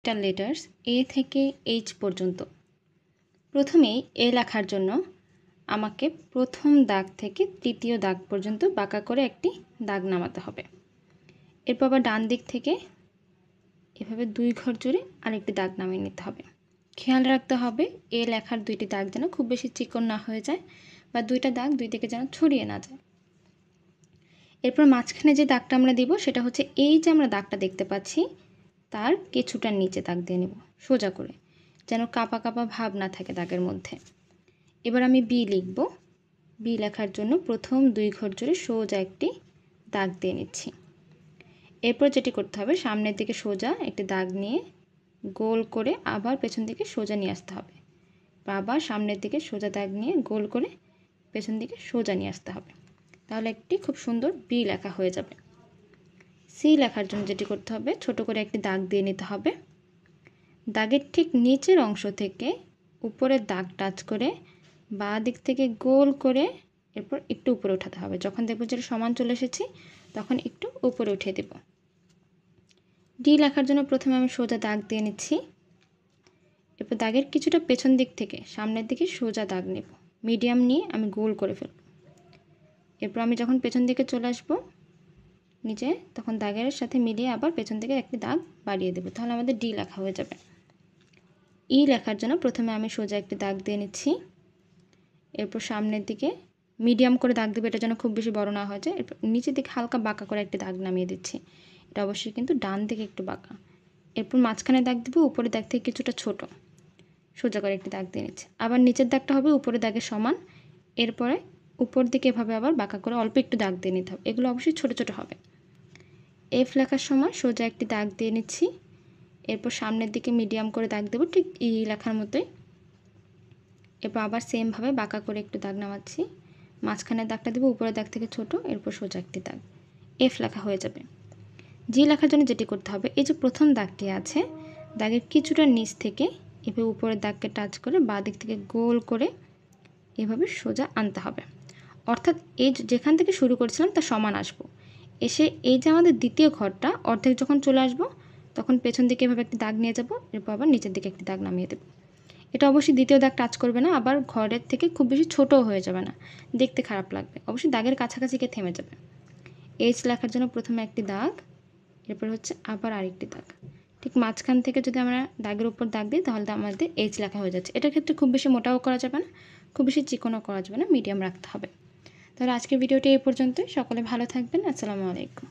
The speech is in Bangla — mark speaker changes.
Speaker 1: ক্যাপিটাল লেটার্স এ থেকে এইচ পর্যন্ত। প্রথমেই এ লেখার জন্য আমাকে প্রথম দাগ থেকে তৃতীয় দাগ পর্যন্ত বাঁকা করে একটি দাগ নামাতে হবে। এরপর আবার ডান দিক থেকে এভাবে 2 ঘর জুড়ে আরেকটি দাগ নামিয়ে নিতে হবে। খেয়াল রাখতে হবে এ লেখার 2টি দাগ যেন খুব বেশি চিকন না হয়ে যায় বা 2টা দাগ 2 দিকে যেন ছড়িয়ে না যায়। এরপর মাঝখানে যে দাগটা আমরা দিব সেটা হচ্ছে এই যে আমরা দাগটা দেখতে পাচ্ছি তার কিছুটা নিচে দাগ দিয়ে নেব সোজা করে, যেন কাপা কাপা ভাব না থাকে দাগের মধ্যে। এবার আমি বি লিখব। বি লেখার জন্য প্রথম 2 ঘর জুড়ে সোজা একটি দাগ দিয়ে নিচ্ছি। এরপর যেটি করতে হবে সামনের দিকে সোজা একটি দাগ নিয়ে গোল করে আবার পেছন দিকে সোজা নিয়ে আসতে হবে, আবার সামনের দিকে সোজা দাগ নিয়ে গোল করে পেছন দিকে সোজা নিয়ে আসতে হবে। তাহলে একটি খুব সুন্দর বি লেখা হয়ে যাবে। সি লেখার জন্য যেটি করতে হবে ছোট করে একটি দাগ দিয়ে নিতে হবে। দাগের ঠিক নিচের অংশ থেকে উপরের দাগ টাচ করে বাঁ দিক থেকে গোল করে এরপর একটু উপরে উঠাতে হবে। যখন দেখব যে সমান চলে এসেছি তখন একটু উপরে উঠিয়ে দেব। ডি লেখার জন্য প্রথমে আমি সোজা দাগ দিয়ে নিচ্ছি। এরপর দাগের কিছুটা পেছন দিক থেকে সামনের দিকে সোজা দাগ নেব, মিডিয়াম নিয়ে আমি গোল করে ফেলব। এরপর আমি যখন পেছন দিকে চলে আসবো নিচে তখন দাগের সাথে মিলিয়ে আবার পেছন থেকে একটি দাগ বাড়িয়ে দেব, তাহলে আমাদের ডি লেখা হয়ে যাবে। ই লেখার জন্য প্রথমে আমি সোজা একটি দাগ দিয়ে নিচ্ছি। এরপর সামনের দিকে মিডিয়াম করে দাগ দেবে, এটা যেন খুব বেশি বড় না হয়ে যায়। এরপর নিচের দিকে হালকা বাঁকা করে একটি দাগ নামিয়ে দিচ্ছি, এটা অবশ্যই কিন্তু ডান দিকে একটু বাঁকা। এরপর মাঝখানে দাগ দেবো, উপরের দাগ থেকে কিছুটা ছোট সোজা করে একটি দাগ দিয়ে নিচ্ছি। আবার নিচের দাগটা হবে উপরের দাগের সমান। এরপরে উপর দিকে এভাবে আবার বাঁকা করে অল্প একটু দাগ দিয়ে নিতে হবে, এগুলো অবশ্যই ছোট ছোট হবে। এফ লেখার সময় সোজা একটি দাগ দিয়ে নিচ্ছি। এরপর সামনের দিকে মিডিয়াম করে দাগ দেবো ঠিক ই লেখার মতোই। এরপর আবার সেমভাবে বাঁকা করে একটু দাগ নামাচ্ছি, মাঝখানের দাগটা দেবো উপরের দাগ থেকে ছোট, এরপর সোজা একটি দাগ, এফ লেখা হয়ে যাবে। জি লেখার জন্য যেটি করতে হবে এই যে প্রথম দাগটি আছে দাগের কিছুটা নিচ থেকে এভাবে উপরের দাগকে টাচ করে বাঁ দিক থেকে গোল করে এভাবে সোজা আনতে হবে। অর্থাৎ এই যেখান থেকে শুরু করেছিলাম তার সমান আসবো। এসে এই যে আমাদের দ্বিতীয় ঘরটা অর্ধেক যখন চলে আসবো তখন পেছন দিকে এভাবে একটি দাগ নিয়ে যাব, এরপর আবার নিচের দিকে একটি দাগ নামিয়ে দেবো। এটা অবশ্যই দ্বিতীয় দাগ টাচ করবে না, আবার ঘরের থেকে খুব বেশি ছোটও হয়ে যাবে না, দেখতে খারাপ লাগবে। অবশ্যই দাগের কাছাকাছি গিয়ে থেমে যাবে। এইচ লেখার জন্য প্রথমে একটি দাগ, এরপর হচ্ছে আবার আরেকটি দাগ, ঠিক মাঝখান থেকে যদি আমরা দাগের উপর দাগ দিই তাহলে আমাদের এইচ লেখা হয়ে যাচ্ছে। এটার ক্ষেত্রে খুব বেশি মোটাও করা যাবে না, খুব বেশি চিকনও করা যাবে না, মিডিয়াম রাখতে হবে। তাহলে আজকের ভিডিওটি এই পর্যন্তই। সকলে ভালো থাকবেন। আসসালামু আলাইকুম।